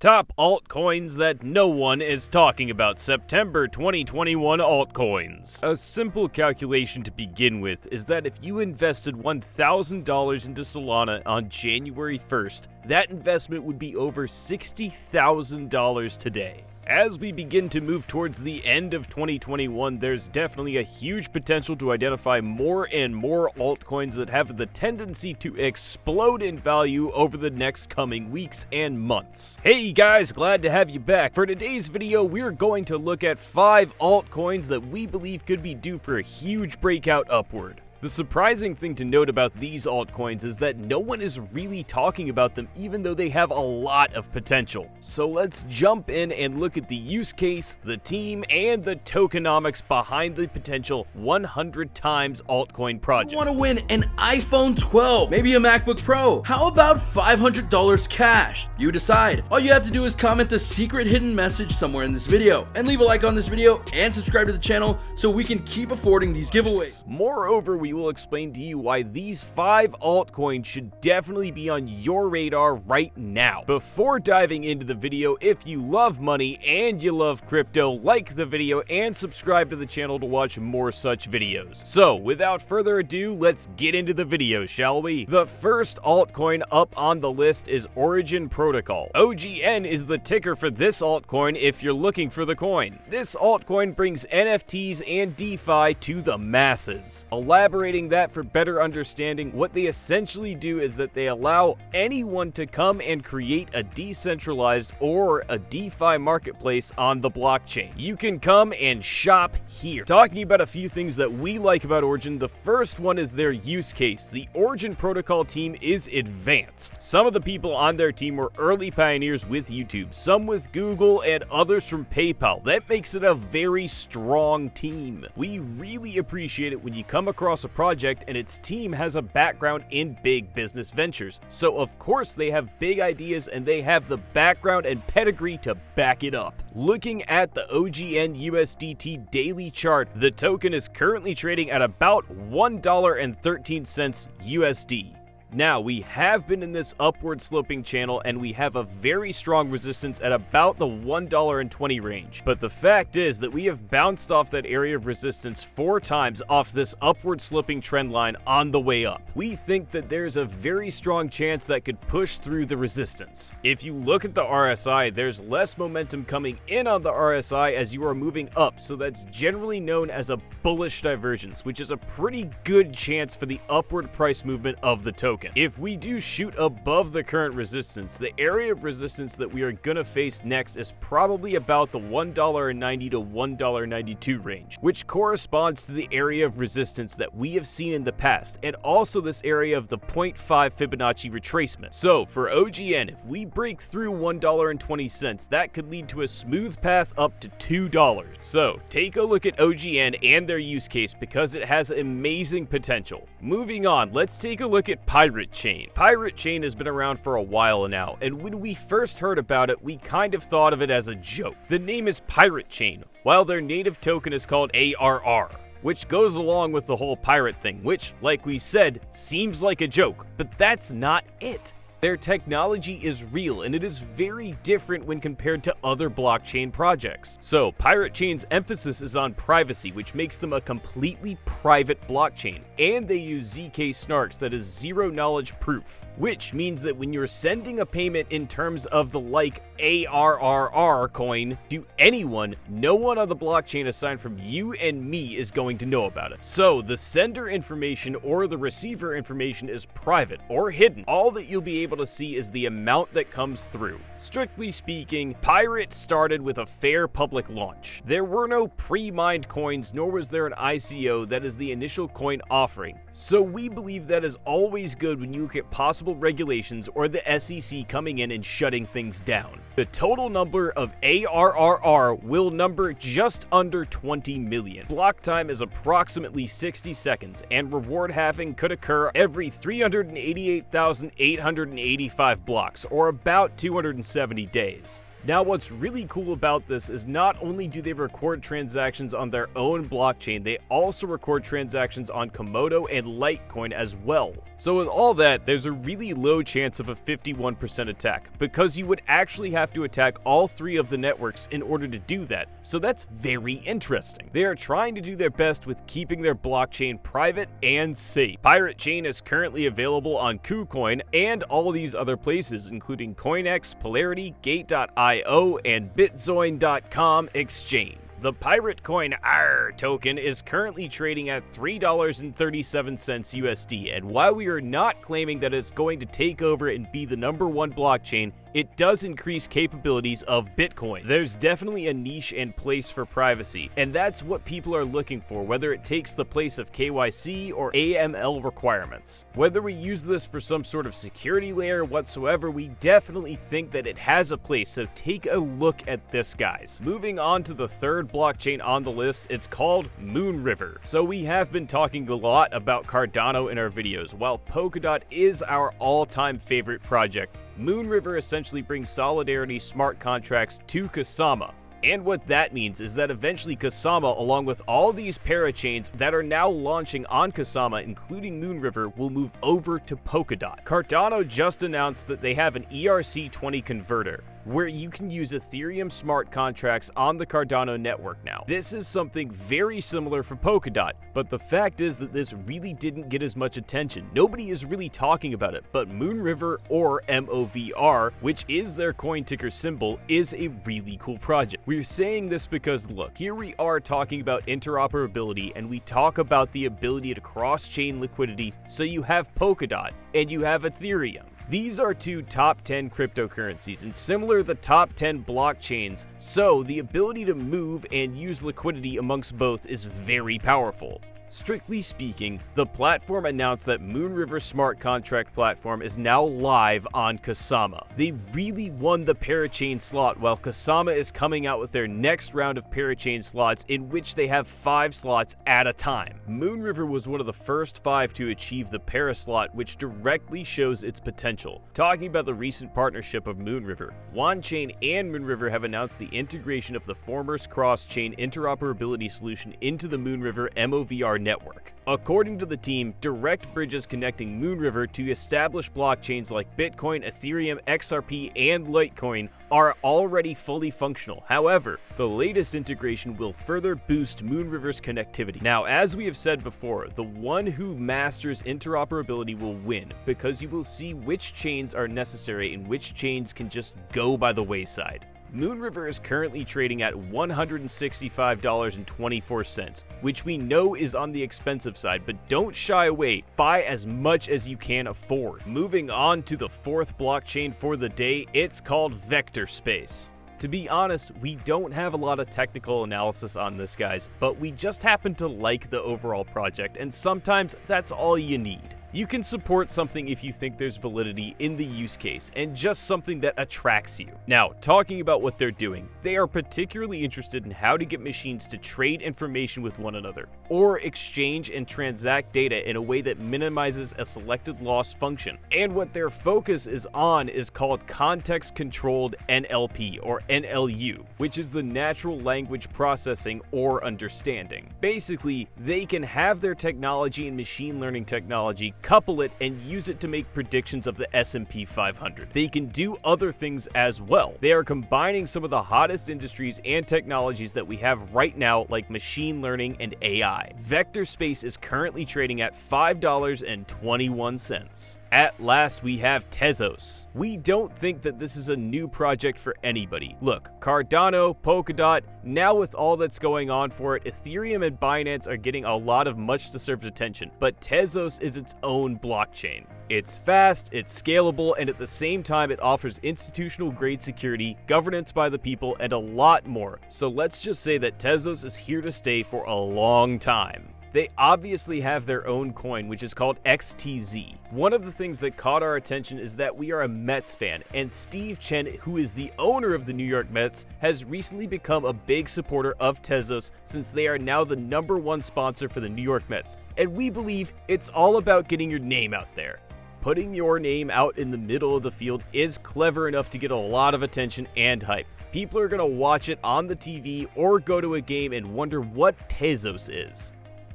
Top altcoins that no one is talking about. September 2021 altcoins. A simple calculation to begin with is that if you invested $1,000 into Solana on January 1st, that investment would be over $60,000 today. As we begin to move towards the end of 2021, there's definitely a huge potential to identify more and more altcoins that have the tendency to explode in value over the next coming weeks and months. Hey guys, glad to have you back. For today's video, we're going to look at 5 altcoins that we believe could be due for a huge breakout upward. The surprising thing to note about these altcoins is that no one is really talking about them, even though they have a lot of potential. So let's jump in and look at the use case, the team, and the tokenomics behind the potential 100 times altcoin project. You want to win an iPhone 12, maybe a MacBook Pro. How about $500 cash? You decide. All you have to do is comment the secret hidden message somewhere in this video, and leave a like on this video and subscribe to the channel so we can keep affording these giveaways. Moreover, we will explain to you why these 5 altcoins should definitely be on your radar right now. Before diving into the video, if you love money and you love crypto, like the video and subscribe to the channel to watch more such videos. So without further ado, let's get into the video, shall we? The first altcoin up on the list is Origin Protocol. OGN is the ticker for this altcoin if you're looking for the coin. This altcoin brings NFTs and DeFi to the masses. Elaborating that for better understanding, what they essentially do is that they allow anyone to come and create a decentralized or a DeFi marketplace on the blockchain. You can come and shop here. Talking about a few things that we like about Origin, the first one is their use case. The Origin Protocol team is advanced. Some of the people on their team were early pioneers with YouTube, some with Google, and others from PayPal. That makes it a very strong team. We really appreciate it when you come across a project and its team has a background in big business ventures. So of course they have big ideas and they have the background and pedigree to back it up. Looking at the OGN USDT daily chart, the token is currently trading at about $1.13 USD. Now, we have been in this upward sloping channel and we have a very strong resistance at about the $1.20 range. But the fact is that we have bounced off that area of resistance 4 times off this upward sloping trend line on the way up. We think that there's a very strong chance that could push through the resistance. If you look at the RSI, there's less momentum coming in on the RSI as you are moving up, so that's generally known as a bullish divergence, which is a pretty good chance for the upward price movement of the token. If we do shoot above the current resistance, the area of resistance that we are gonna face next is probably about the $1.90 to $1.92 range, which corresponds to the area of resistance that we have seen in the past, and also this area of the 0.5 Fibonacci retracement. So for OGN, if we break through $1.20, that could lead to a smooth path up to $2. So take a look at OGN and their use case because it has amazing potential. Moving on, let's take a look at Pirate Chain. Pirate Chain has been around for a while now, and when we first heard about it, we kind of thought of it as a joke. The name is Pirate Chain, while their native token is called ARR, which goes along with the whole pirate thing, which, like we said, seems like a joke, but that's not it. Their technology is real, and it is very different when compared to other blockchain projects. So, Pirate Chain's emphasis is on privacy, which makes them a completely private blockchain, and they use ZK snarks, that is zero knowledge proof, which means that when you're sending a payment in terms of the like ARRR coin to anyone, no one on the blockchain aside from you and me is going to know about it. So, the sender information or the receiver information is private or hidden. All that you'll be able to see is the amount that comes through. Strictly speaking, Pirate started with a fair public launch. There were no pre-mined coins, nor was there an ICO, that is the initial coin offering. So we believe that is always good when you look at possible regulations or the SEC coming in and shutting things down. The total number of ARRR will number just under 20 million. Block time is approximately 60 seconds, and reward halving could occur every 388,885 blocks, or about 270 days. Now, what's really cool about this is not only do they record transactions on their own blockchain, they also record transactions on Komodo and Litecoin as well. So with all that, there's a really low chance of a 51% attack, because you would actually have have to attack all 3 of the networks in order to do that, so that's very interesting. They are trying to do their best with keeping their blockchain private and safe. Pirate Chain is currently available on KuCoin and all these other places, including CoinEx, Polarity, Gate.io, and Bitzoin.com exchange. The Pirate Coin ARR token is currently trading at $3.37 USD, and while we are not claiming that it's going to take over and be the #1 blockchain, it does increase capabilities of Bitcoin. There's definitely a niche and place for privacy, and that's what people are looking for, whether it takes the place of KYC or AML requirements. Whether we use this for some sort of security layer whatsoever, we definitely think that it has a place, so take a look at this, guys. Moving on to the third blockchain on the list, it's called Moonriver. So we have been talking a lot about Cardano in our videos. While Polkadot is our all-time favorite project, Moonriver essentially brings Solidarity smart contracts to Kusama. And what that means is that eventually Kusama, along with all these parachains that are now launching on Kusama, including Moonriver, will move over to Polkadot. Cardano just announced that they have an ERC20 converter, where you can use Ethereum smart contracts on the Cardano network now. This is something very similar for Polkadot, but the fact is that this really didn't get as much attention. Nobody is really talking about it, but Moonriver, or MOVR, which is their coin ticker symbol, is a really cool project. We're saying this because, look, here we are talking about interoperability, and we talk about the ability to cross-chain liquidity, so you have Polkadot, and you have Ethereum. These are 2 top 10 cryptocurrencies and similar the top 10 blockchains, so the ability to move and use liquidity amongst both is very powerful. Strictly speaking, the platform announced that Moonriver smart contract platform is now live on Kusama. They really won the parachain slot, while Kusama is coming out with their next round of parachain slots, in which they have 5 slots at a time. Moonriver was one of the first 5 to achieve the para slot, which directly shows its potential. Talking about the recent partnership of Moonriver, OneChain and Moonriver have announced the integration of the former's cross-chain interoperability solution into the Moonriver MOVR network. According to the team, direct bridges connecting Moonriver to established blockchains like Bitcoin, Ethereum, XRP, and Litecoin are already fully functional. However, the latest integration will further boost Moonriver's connectivity. Now, as we have said before, the one who masters interoperability will win, because you will see which chains are necessary and which chains can just go by the wayside. Moonriver is currently trading at $165.24, which we know is on the expensive side, but don't shy away. Buy as much as you can afford. Moving on to the 4th blockchain for the day, it's called Vector Space. To be honest, we don't have a lot of technical analysis on this, guys, but we just happen to like the overall project, and sometimes that's all you need. You can support something if you think there's validity in the use case and just something that attracts you. Now, talking about what they're doing, they are particularly interested in how to get machines to trade information with one another, or exchange and transact data in a way that minimizes a selected loss function. And what their focus is on is called context-controlled NLP, or NLU, which is the natural language processing or understanding. Basically, they can have their technology and machine learning technology, couple it, and use it to make predictions of the S&P 500. They can do other things as well. They are combining some of the hottest industries and technologies that we have right now, like machine learning and AI. Vector Space is currently trading at $5.21. At last, we have Tezos. We don't think that this is a new project for anybody. Look, Cardano, Polkadot, now with all that's going on for it, Ethereum and Binance are getting a lot of much-deserved attention, but Tezos is its own blockchain. It's fast, it's scalable, and at the same time it offers institutional-grade security, governance by the people, and a lot more. So let's just say that Tezos is here to stay for a long time. They obviously have their own coin, which is called XTZ. One of the things that caught our attention is that we are a Mets fan, and Steve Chen, who is the owner of the New York Mets, has recently become a big supporter of Tezos, since they are now the #1 sponsor for the New York Mets. And we believe it's all about getting your name out there. Putting your name out in the middle of the field is clever enough to get a lot of attention and hype. People are going to watch it on the TV or go to a game and wonder what Tezos is.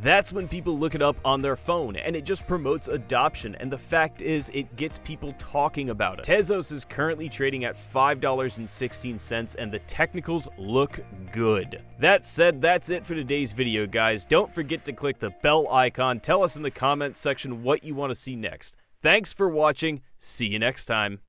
that's when people look it up on their phone, and it just promotes adoption, and the fact is it gets people talking about it. Tezos is currently trading at $5.16, and the technicals look good. That said, that's it for today's video, guys. Don't forget to click the bell icon. Tell us in the comments section what you want to see next. Thanks for watching. See you next time.